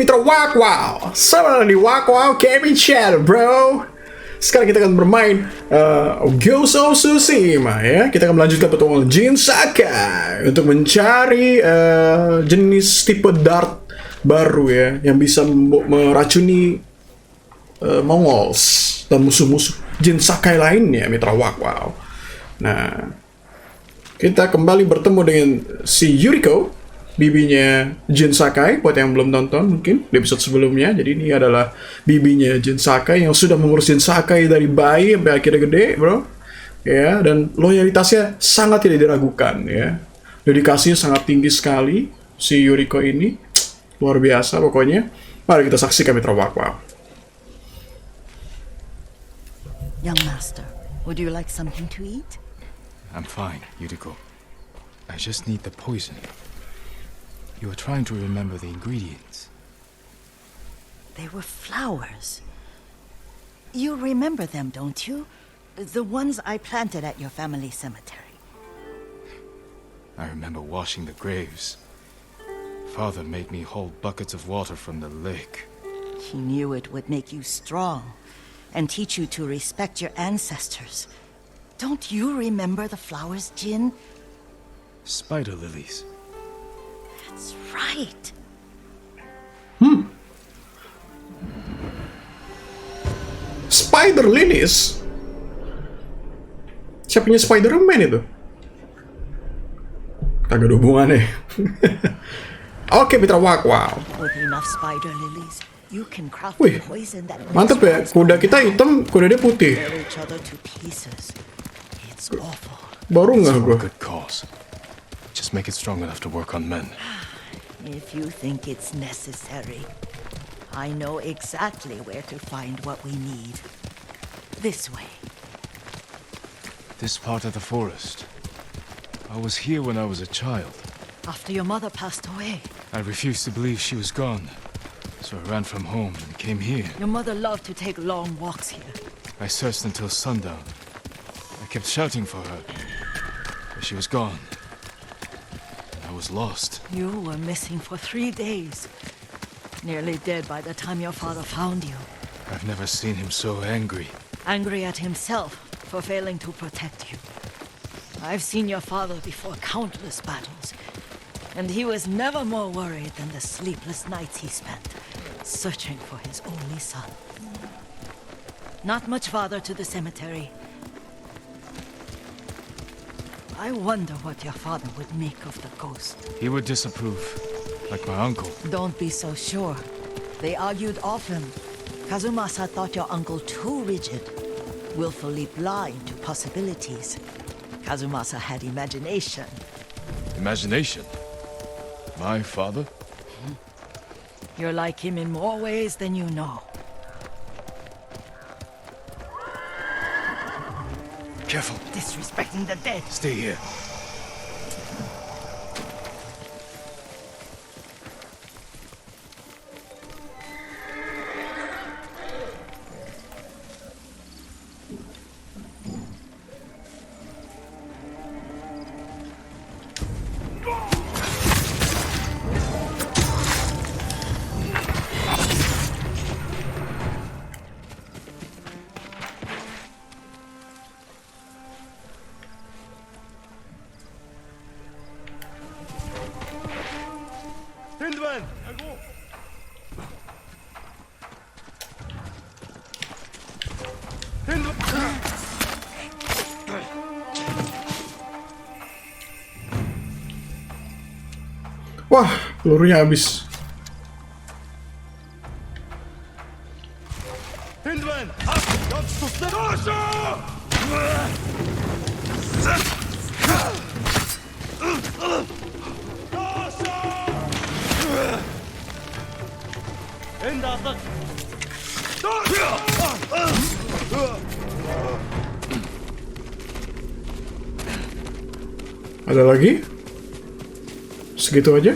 mitra Wakwau, sama di Wakwau Gaming Channel, bro. Sekarang kita akan bermain Ghost of Tsushima ya. Kita akan melanjutkan petualangan Jin Sakai untuk mencari jenis tipe dart baru ya, yang bisa meracuni Mongols dan musuh-musuh Jin Sakai lainnya, mitra Wakwau. Nah, kita kembali bertemu dengan si Yuriko, bibinya Jin Sakai. Buat yang belum nonton mungkin di episode sebelumnya, jadi ini adalah bibinya Jin Sakai yang sudah mengurus Jin Sakai dari bayi sampai akhirnya gede, bro. Ya, dan loyalitasnya sangat tidak diragukan ya. Dedikasinya sangat tinggi sekali si Yuriko ini. Luar biasa pokoknya. Mari kita saksikan mitra Wakwau. Young master, would you like something to eat? I'm fine, Yuriko. I just need the poison. You were trying to remember the ingredients. They were flowers. You remember them, don't you? The ones I planted at your family cemetery. I remember washing the graves. Father made me hold buckets of water from the lake. He knew it would make you strong and teach you to respect your ancestors. Don't you remember the flowers, Jin? Spider lilies. That's right. Spider lilies? Siapanya Spider-Man itu? Kagak ada hubungannya. Oke, mitra Wakwau. With enough spider lilies, you can craft Wih, poison that mantep ya. Kuda kita hitam, kuda dia putih. tear each other to pieces. It's awful. Baru It's nggak for gue? a good cause. Just make it strong enough to work on men. If you think it's necessary, I know exactly where to find what we need. This way. This part of the forest. I was here when I was a child. After your mother passed away. I refused to believe she was gone. So I ran from home and came here. Your mother loved to take long walks here. I searched until sundown. I kept shouting for her. But she was gone. And I was lost. You were missing for 3 days. Nearly dead by the time your father found you. I've never seen him so angry. Angry at himself for failing to protect you. I've seen your father before countless battles, and he was never more worried than the sleepless nights he spent searching for his only son. Not much farther to the cemetery. I wonder what your father would make of the ghost. He would disapprove, like my uncle. Don't be so sure. They argued often. Kazumasa thought your uncle too rigid, willfully blind to possibilities. Kazumasa had imagination. Imagination? My father? You're like him in more ways than you know. Careful. Disrespecting the dead. Stay here. Wah, pelurunya habis. Ada lagi? Segitu aja?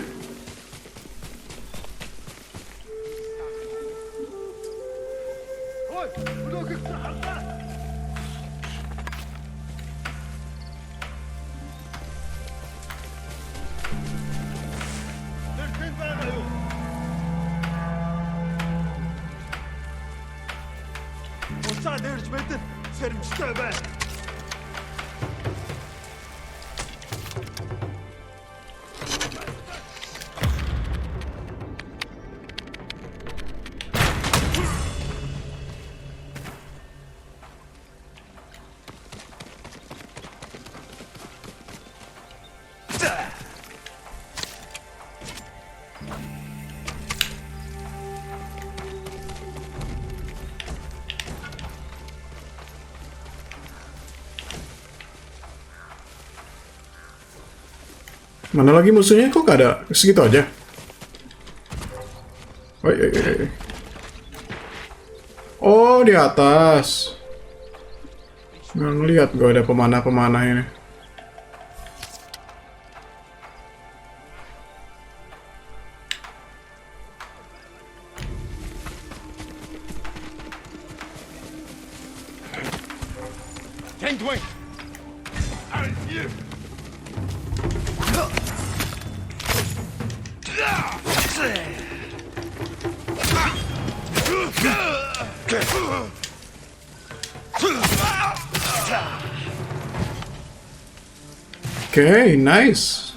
Mana lagi musuhnya? Kok gak ada? Segitu aja. Oh, di atas. Nggak ngeliat gue ada pemanah-pemanah ini. Oke, nice.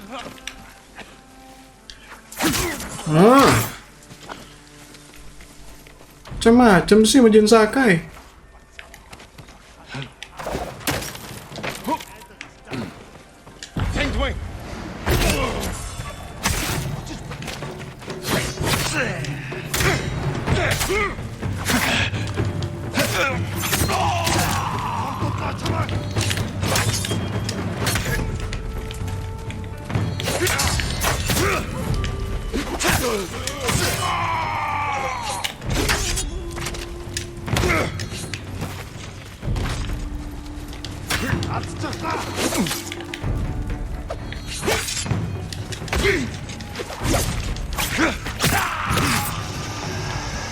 Macam-macam sih Majin Sakai.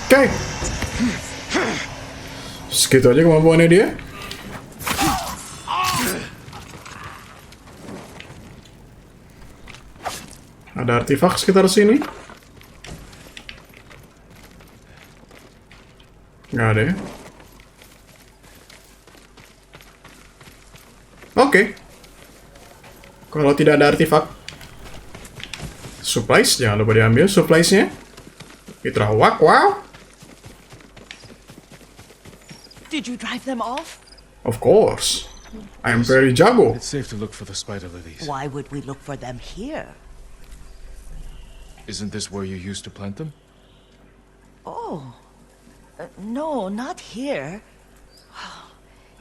Oke. Segitu aja kemampuannya dia. Ada artefak sekitar sini? Nggak ada ya? Oke. Kalau tidak ada artefak, supplies jangan lupa diambil suppliesnya. Kita wak, wow. Did you drive them off? Of course. I'm very jago. It's safe to look for the spider lilies. Why would we look for them here? Isn't this where you used to plant them? Oh, no, not here.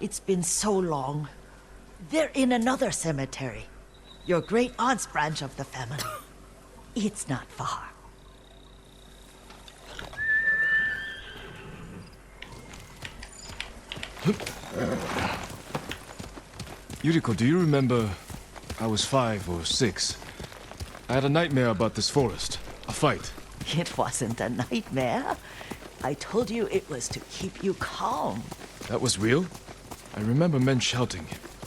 It's been so long. They're in another cemetery. Your great aunt's branch of the family. It's not far. Yuriko, do you remember? I was 5 or 6. I had a nightmare about this forest. A fight. It wasn't a nightmare. I told you it was to keep you calm. That was real? I remember men shouting.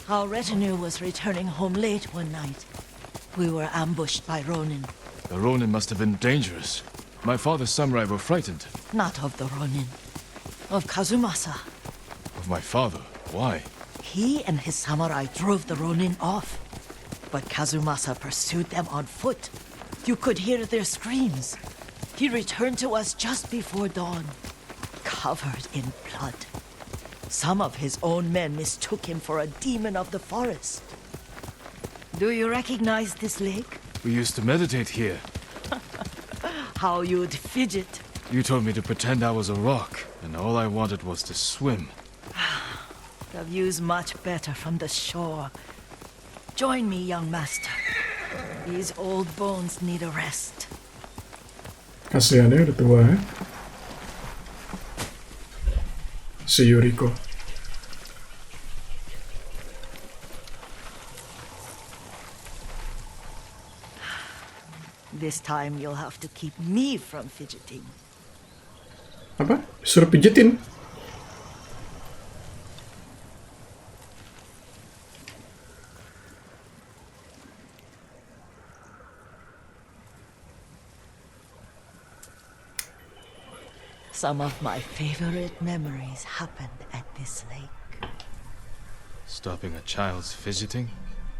Our retinue was returning home late one night. We were ambushed by Ronin. The Ronin must have been dangerous. My father's samurai were frightened. Not of the Ronin. Of Kazumasa. Of my father. Why? He and his samurai drove the Ronin off. But Kazumasa pursued them on foot. You could hear their screams. He returned to us just before dawn, covered in blood. Some of his own men mistook him for a demon of the forest. Do you recognize this lake? We used to meditate here. How you'd fidget. You told me to pretend I was a rock, and all I wanted was to swim. The view's much better from the shore. Join me, young master. These old bones need a rest. Kasihan ya, udah tua ya. Si Yuriko. This time you'll have to keep me from fidgeting. Apa? Suruh pijetin. Some of my favorite memories happened at this lake. Stopping a child's fidgeting?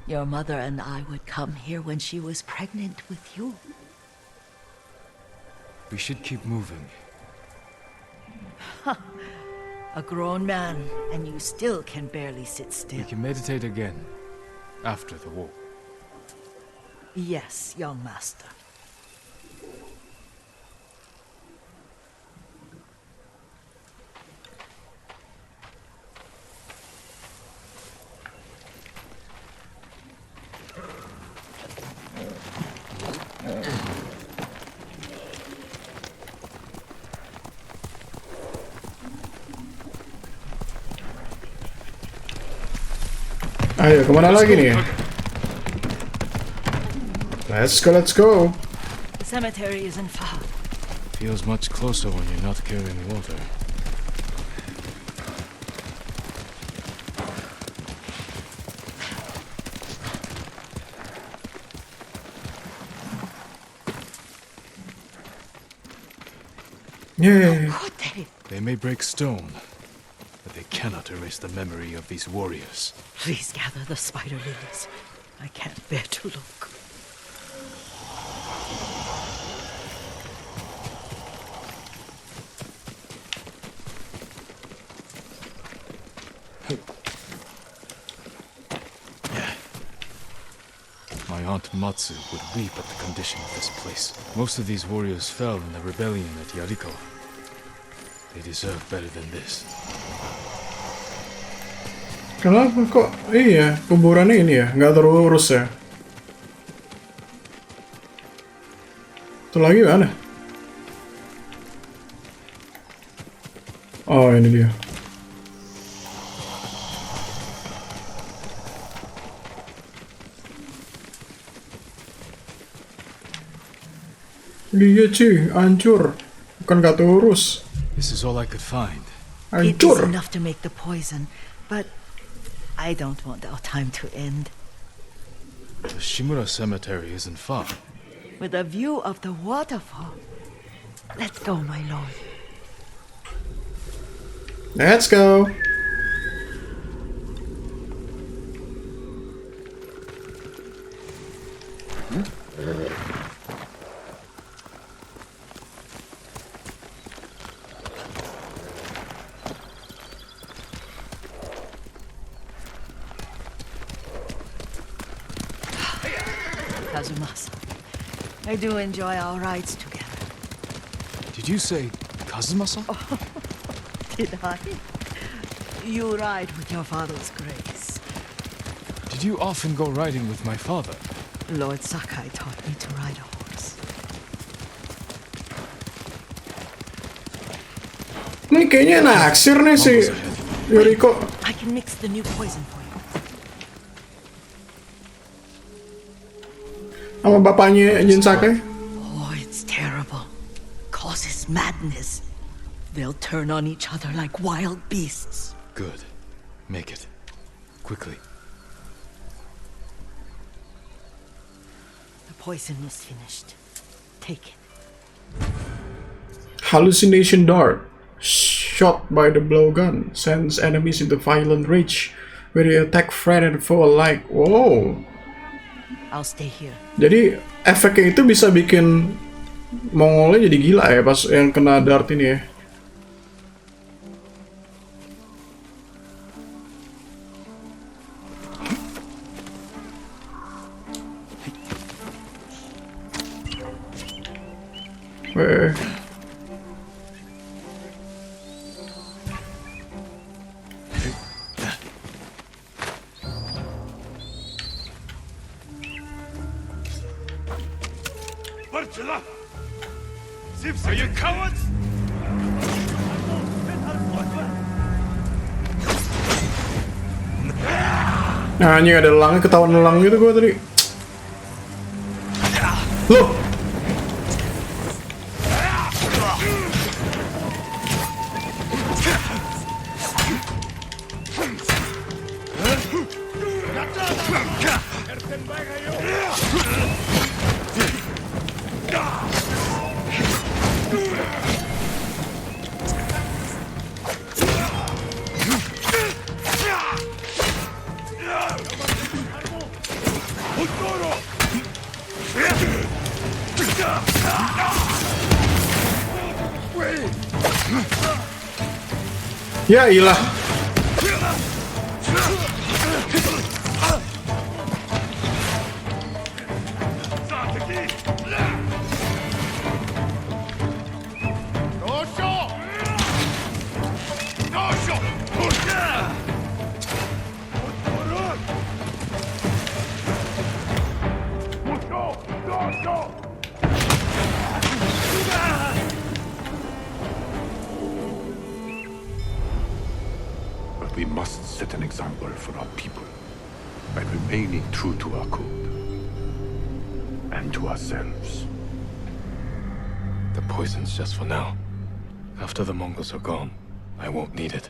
Your mother and I would come here when she was pregnant with you. We should keep moving. A grown man, and you still can barely sit still. We can meditate again, after the war. Yes, young master. Ayo, kemana lagi nih? Let's go. The cemetery isn't far. Feels much closer when you're not carrying water. Yeah. Could they? They may break stone, but they cannot erase the memory of these warriors. Please gather the spider lilies. I can't bear to look. My aunt Matsu would weep at the condition of this place. Most of these warriors fell in the rebellion at Yariko. They deserve better than this. Kenapa kok iya kuburannya ini ya nggak terurus ya? Itu lagi mana? Oh, ini dia. Dia cuy, hancur. Bukan nggak terurus. This is all I could find. It is Hancur. enough to make the poison, but I don't want our time to end. The Shimura cemetery isn't far. With a view of the waterfall. Let's go, my lord. Let's go. Kazumasa, I do enjoy our rides together. Did you say Kazumasa? Did I? You ride with your father's grace. Did you often go riding with my father? Lord Sakai taught me to ride a horse. Ini kayaknya naksir nih si Yuriko. I can mix the new poison for you. Sama bapaknya Jin Sakai. Oh, it's terrible. Causes madness. They'll turn on each other like wild beasts. Good. Make it. Quickly. The poison is finished. Take it. Hallucination dart. Shot by the blowgun. Sends enemies into violent rage. Where they attack friend and foe alike. Wow. I'll stay here. Jadi efeknya itu bisa bikin Mongolnya jadi gila ya pas yang kena dart ini ya. Weh. Are you cowards? Nah, anjing ada elangnya, ketahuan elang gitu gua tadi. Loh. Ya ilah. But we must set an example for our people by remaining true to our code and to ourselves. The poison's just for now. After the Mongols are gone, I won't need it.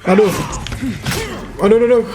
Aduh. Aduh, aduh, aduh.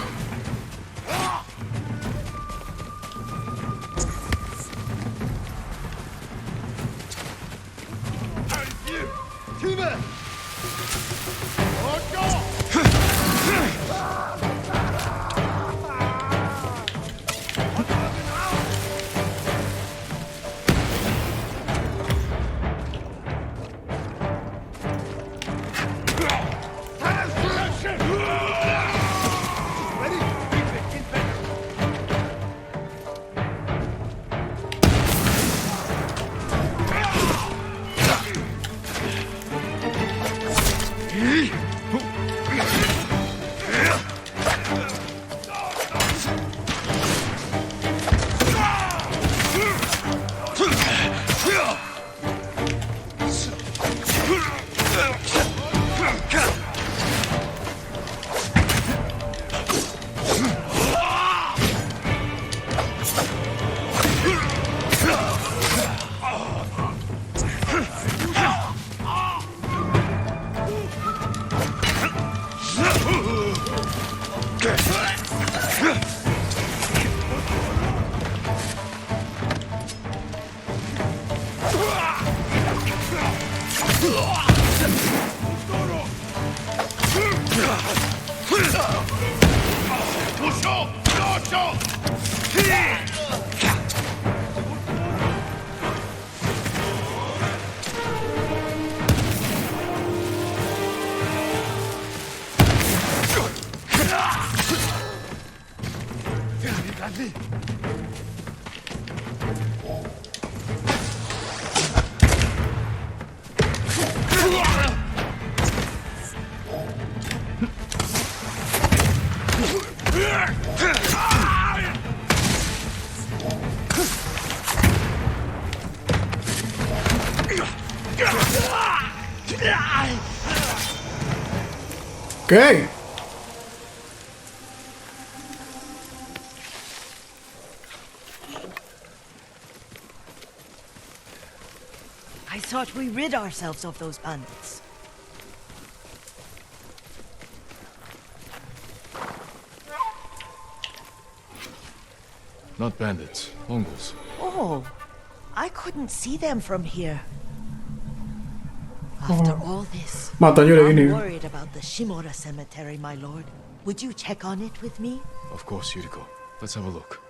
Okay. I thought we rid ourselves of those bandits. Not bandits, Mongols. Oh, I couldn't see them from here. After all this, Matanya udah ini. I'm worried about the Shimura cemetery, my lord. Would you check on it with me? Of course, Yuriko. Let's have a look.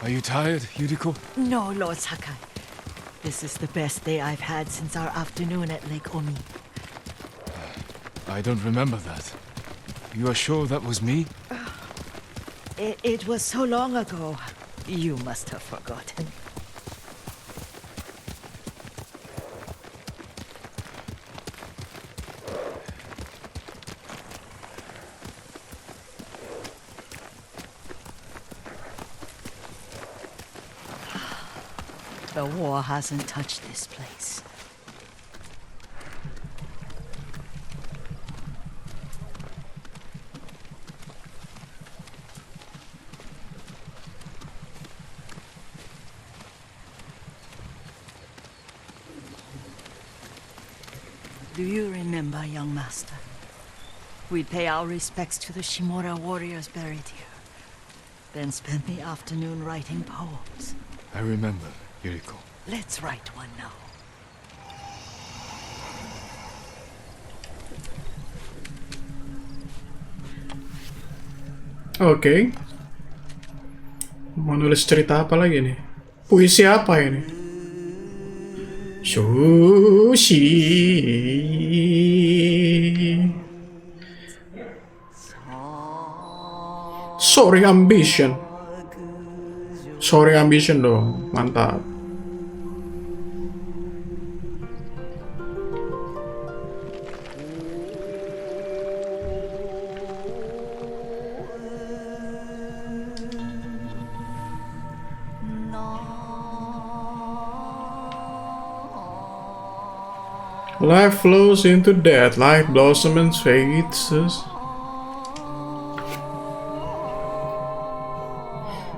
Are you tired, Yuriko? No, Lord Sakai. This is the best day I've had since our afternoon at Lake Omi. I don't remember that. You are sure that was me? It was so long ago. You must have forgotten. The war hasn't touched this place. Do you remember, young master? We'd pay our respects to the Shimura warriors buried here, then spend the afternoon writing poems. I remember, Yuriko. Let's write one now. Oke. Mau nulis cerita apa lagi nih? Puisi apa ini? Sushi. Soaring ambition. Soaring ambition dong, mantap. Life flows into death like blossom and fades.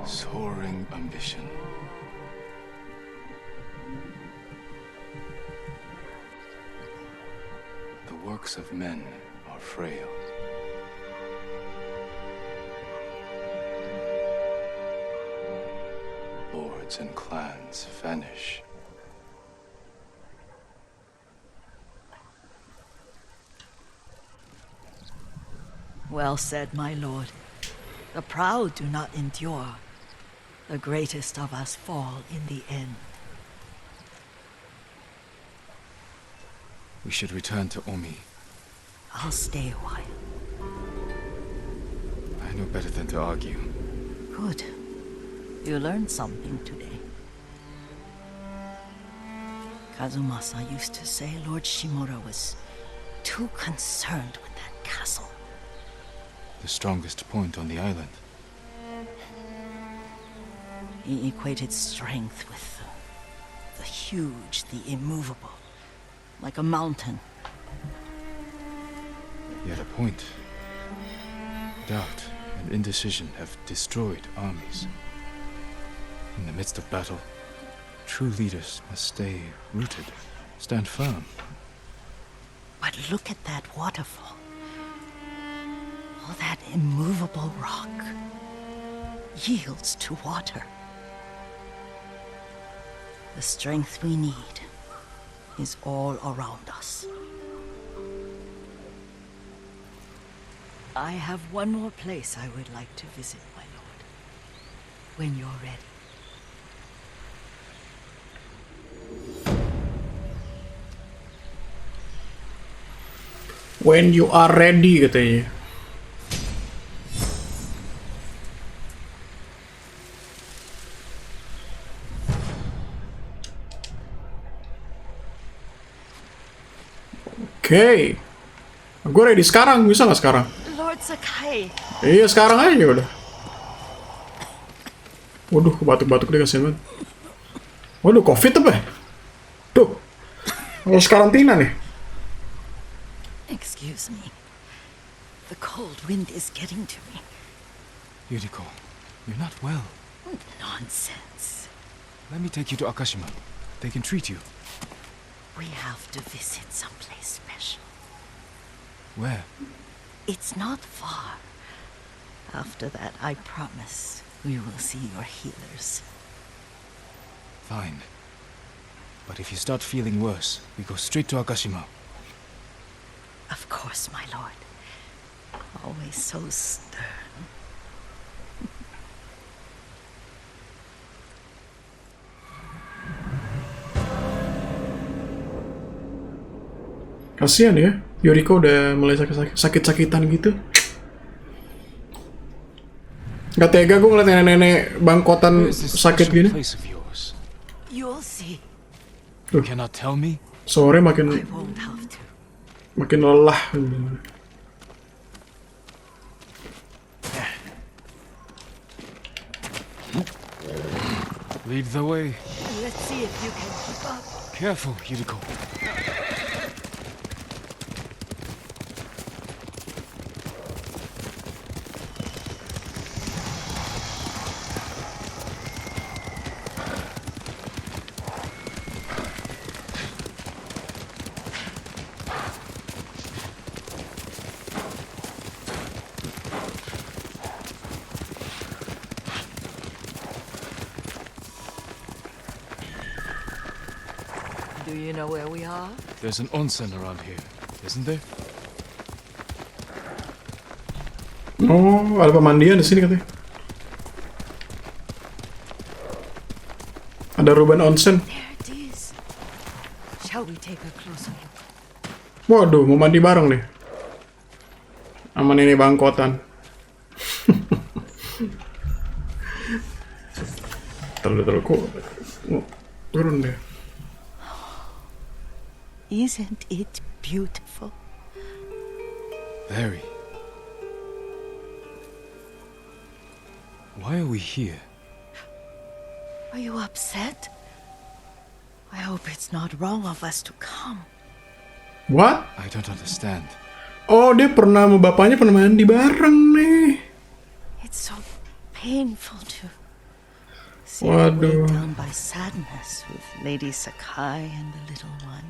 Soaring ambition. The works of men are frail. Lords and clans vanish. Well said, my lord. The proud do not endure. The greatest of us fall in the end. We should return to Omi. I'll stay a while. I know better than to argue. Good. You learned something today. Kazumasa used to say Lord Shimura was too concerned with that castle. The strongest point on the island. He equated strength with the huge, the immovable, like a mountain. Yet a point. Doubt and indecision have destroyed armies. In the midst of battle, true leaders must stay rooted, stand firm. But look at that waterfall. All that immovable rock yields to water. The strength we need is all around us. I have one more place I would like to visit, my lord. When you're ready. When you are ready katanya. Oke. Gue ready sekarang, bisa nggak sekarang? Lord Sakai. Iya, sekarang aja udah. Waduh, batuk-batuk deh kasihan banget. Waduh, COVID apa? Tuh. Harus karantina nih. Excuse me. The cold wind is getting to me. Yuriko, you're not well. Nonsense. Let me take you to Akashima. They can treat you. We have to visit someplace special. Where? It's not far. After that, I promise we will see your healers. Fine. But if you start feeling worse, we go straight to Akashima. Of course, my lord. Always so stern. Kasihan ya, Yuriko udah mulai sakit-sakitan gitu. Gak tega gue ngeliat nenek-nenek bangkotan sakit gini. You'll see. You cannot tell me? Sore I makin won't have to. lelah. Lead the way. Let's see if you can keep up. Careful, Yuriko. Do you know where we are? There's an onsen around here, isn't there? Oh, ada pemandian di sini katanya. Ada ruban onsen. There it is. Shall we take a closer look? Waduh, mau mandi bareng nih. Sama nenek bangkotan. Terlalu kok turun deh. Isn't it beautiful? Very. Why are we here? Are you upset? I hope it's not wrong of us to come. What? I don't understand. Oh, dia pernah sama bapaknya pernah mandi bareng nih. It's so painful to see you weighed Waduh. down by sadness with Lady Sakai and the little one.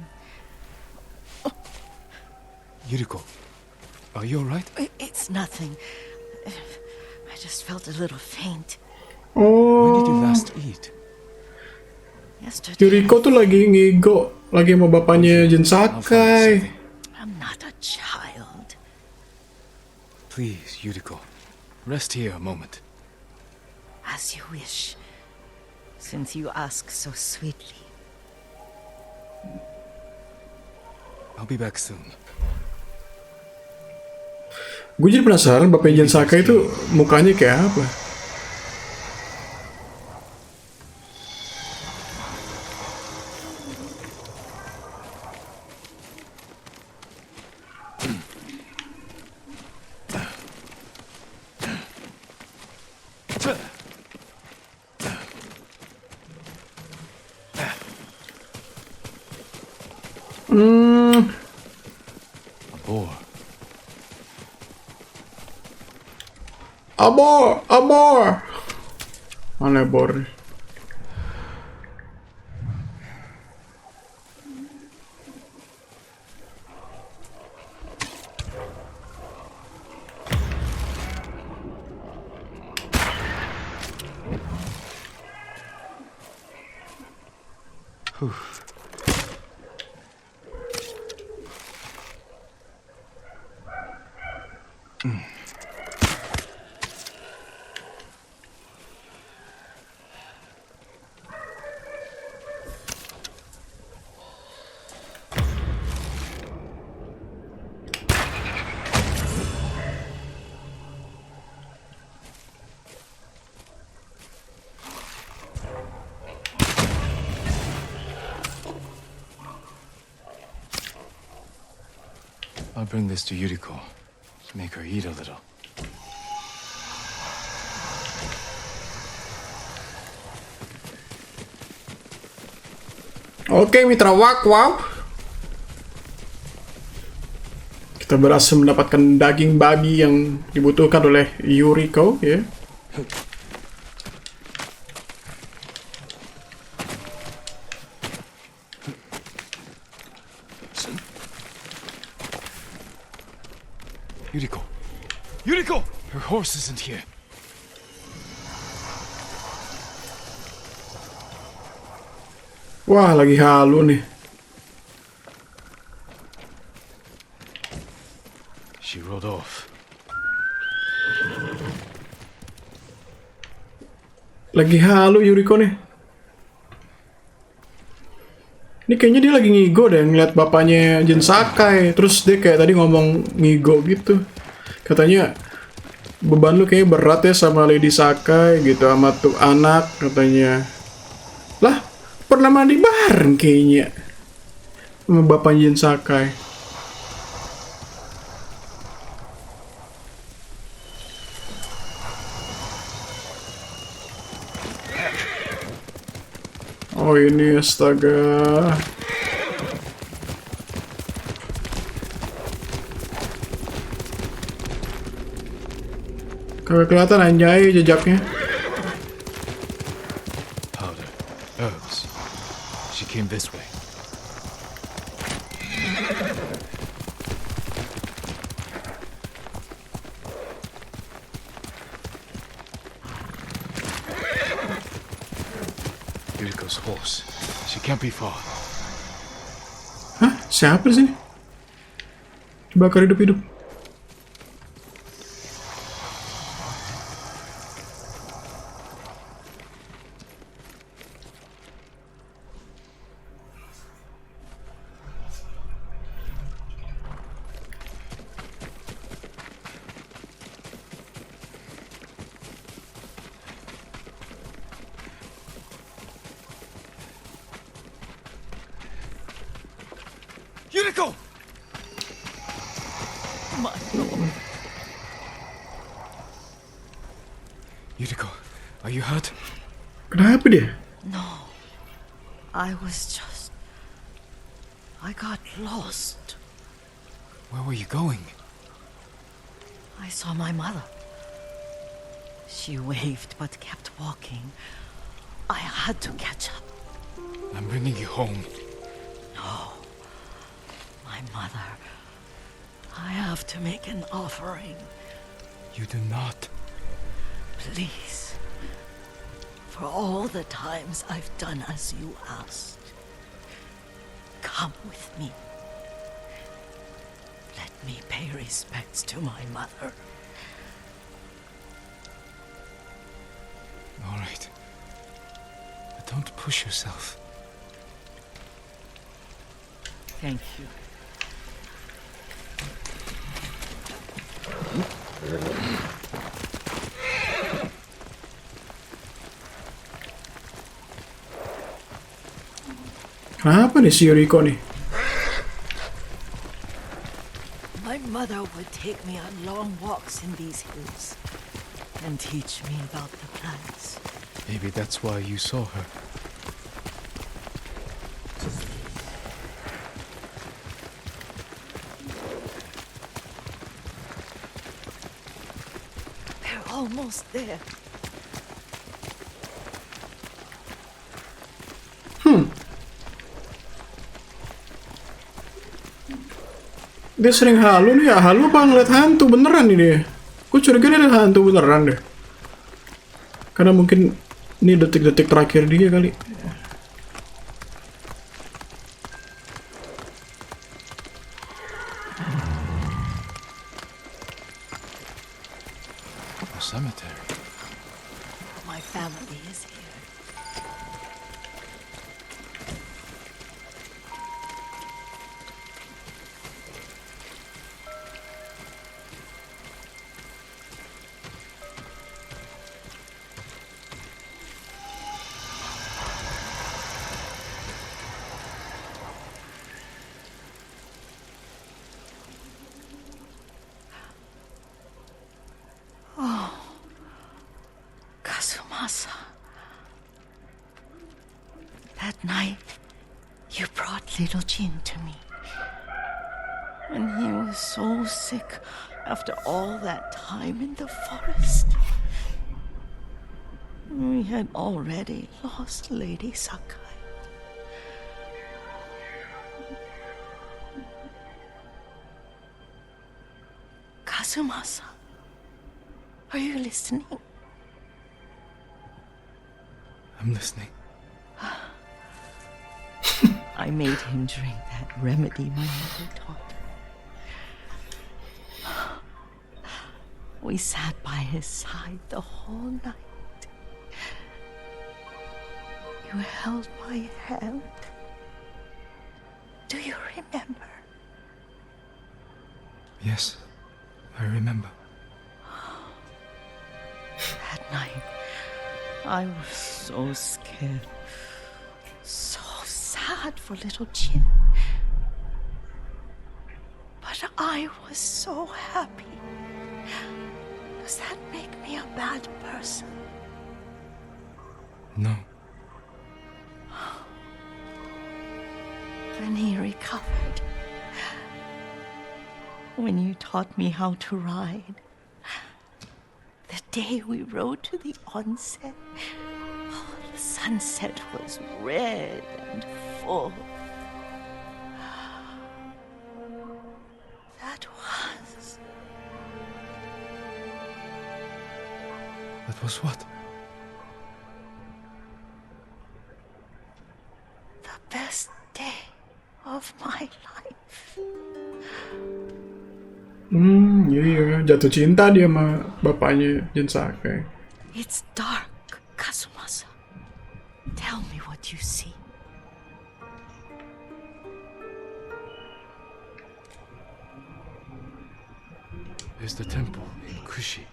Yuriko, are you alright? It's nothing. I just felt a little faint. When did you Oh, last eat? Yesterday, Yuriko tuh lagi ngigo, lagi sama bapaknya Jin I'll find Sakai. something. I'm not a child. Please, Yuriko, rest here a moment. As you wish, since you ask so sweetly. I'll be back soon. Gue jadi penasaran bapaknya Jin Sakai itu mukanya kayak apa. A boar. Abor, abor. Mana bor? I'll bring this to Yuriko. Make her eat a little. Oke, mitra wow. Kita berhasil mendapatkan daging babi yang dibutuhkan oleh Yuriko, ya. Yuriko! Yuriko! Her horse isn't here. Wah, lagi halu nih. She rode off. Lagi halu Yuriko nih. Ini kayaknya dia lagi ngigo deh ngeliat bapaknya Jin Sakai. Terus dia kayak tadi ngomong ngigo gitu. Katanya beban lu kayaknya berat ya sama Lady Sakai gitu, sama tuh anak katanya. Lah, pernah mandi bareng kayaknya sama bapaknya Jin Sakai. Oh ini astaga. Kagak kelihatan anjay jejaknya. Powder. Herbs. She came this way. Yuriko's horse. She can't be far. Hah? Siapa di sini? Dibakar hidup-hidup. Yuriko! My lord. Yuriko, are you hurt? Kenapa dia? No. I got lost. Where were you going? I saw my mother. She waved but kept walking. I had to catch up. I'm bringing you home. No. My mother. I have to make an offering. You do not. Please. For all the times I've done as you asked. Come with me. Let me pay respects to my mother. All right. But don't push yourself. Thank you. Kenapa nih si Yuriko nih? My mother would take me on long walks in these hills and teach me about the plants. Maybe that's why you saw her. We're almost there. Dia sering halu nih ya, halu apa ngeliat hantu beneran nih dia? Gue curiga dia liat hantu beneran deh. Karena mungkin ini detik-detik terakhir dia kali. A cemetery. My family is here. MASA. That night, you brought little Jin to me. And he was so sick after all that time in the forest. We had already lost Lady Sakai. Kazumasa, are you listening? I'm listening. I made him drink that remedy my mother taught him. We sat by his side the whole night. You held my hand. Do you remember? Yes, I remember. That night, I was so scared, so sad for little Jin. But I was so happy. Does that make me a bad person? No. When he recovered. When you taught me how to ride. The day we rode to the onset. Oh, the sunset was red and full. That was... That was what? the best day of my life. Iya, jatuh cinta dia sama bapaknya Jin Sakai. It's dark, Kazumasa. Tell me what you see. There's the temple in Kushi.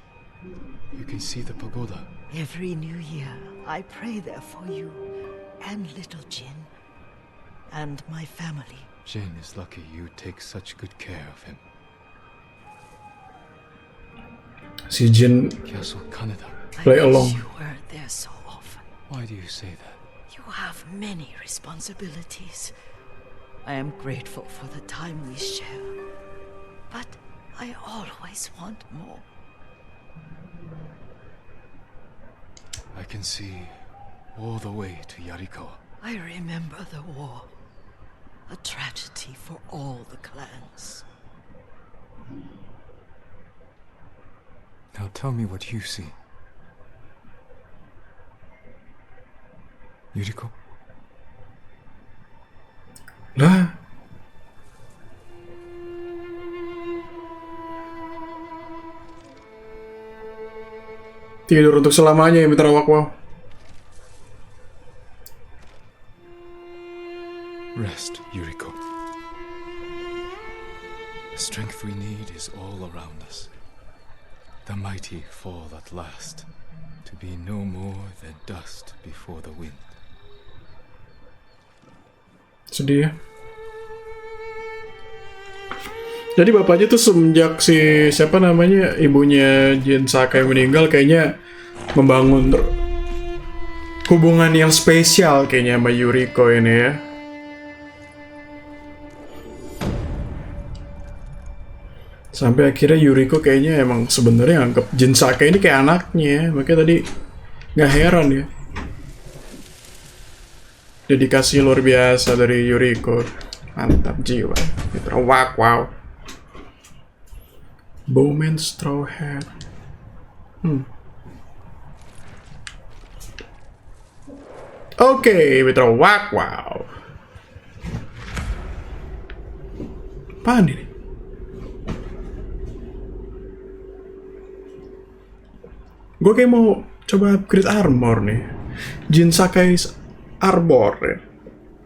You can see the pagoda. Every new year, I pray there for you and little Jin and my family. Jin is lucky you take such good care of him. Si Jin Castle Kaneda. play I along. wish you weren't there so often. Why do you say that? You have many responsibilities. I am grateful for the time we share, but I always want more. I can see all the way to Yarikawa. I remember the war, a tragedy for all the clans. Now tell me what you see. Yuriko? Lah, tidur untuk selamanya ya Mitra Wakwau. Rest, Yuriko. The strength we need is all around us. The mighty fall at last, to be no more than dust before the wind. Sedih ya. Jadi bapaknya tuh semenjak si siapa namanya ibunya Jin Sakai meninggal kayaknya membangun hubungan yang spesial kayaknya sama Yuriko ini ya. Sampai akhirnya Yuriko kayaknya emang sebenarnya anggap Jin Sakai ini kayak anaknya, makanya tadi nggak heran ya. Dedikasi luar biasa dari Yuriko, mantap jiwa. Mitra Wakwau. Bowman Straw Hat. Oke, Mitra Wakwau. Apaan ini? Gue kayak mau coba upgrade armor nih. Jin Sakai Arbor ya.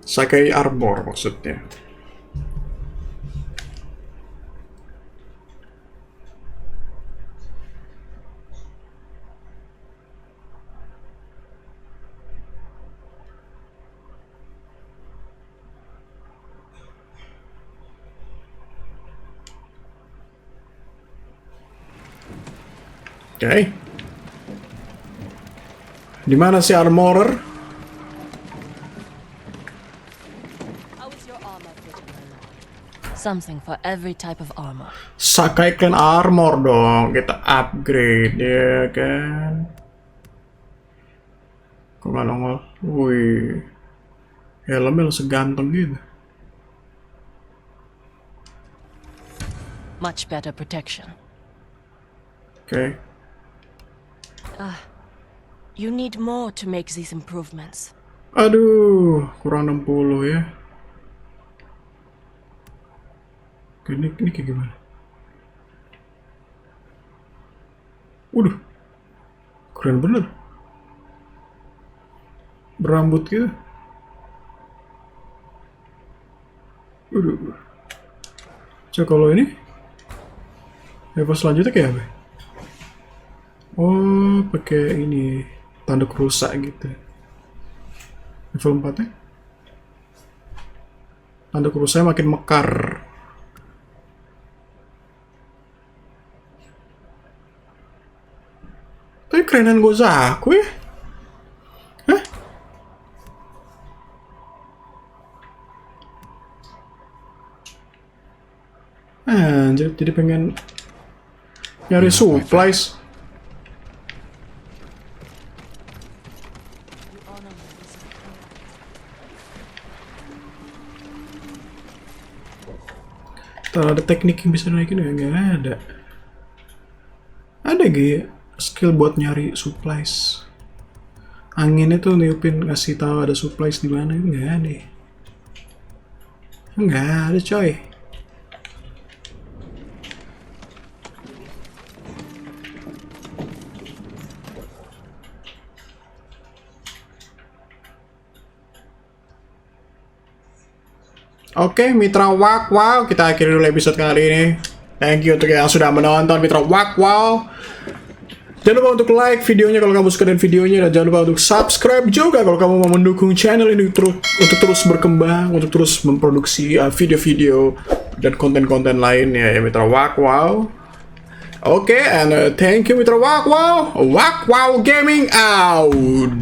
Sakai Arbor maksudnya. Oke. Di mana si armorer? How is your armor fitting, my lord? Something for every type of armor. Sakai Clan Armor dong, kita upgrade ya kan. Kok nggak nongol? Wih, helmnya langsung ganteng gitu. Much better protection. Oke. You need more to make these improvements. Aduh, kurang 60 ya. Oke, ini kayak gimana? Waduh, keren bener. Berambut gitu. Waduh. Coba kalau ini level selanjutnya kayak apa? Oh, pakai ini tanduk rusak gitu. Level 4 ya? Tanduk rusaknya makin mekar. Tapi kerenan Gozaku ya? Hah? Anjir, jadi pengen nyari supplies. Ada teknik yang bisa naikin nggak ada. Ada gak ya skill buat nyari supplies? Anginnya tuh niupin ngasih tahu ada supplies di mana, nggak ada. Nggak ada coy. Oke, Mitra Wow, kita akhiri dulu episode kali ini. Thank you untuk yang sudah menonton, Mitra Wow. Jangan lupa untuk like videonya kalau kamu suka dengan videonya, dan jangan lupa untuk subscribe juga kalau kamu mau mendukung channel ini untuk terus berkembang, untuk terus memproduksi video-video dan konten-konten lainnya ya, Mitra Wow. Oke, and thank you, Mitra Wow. Wow Gaming out.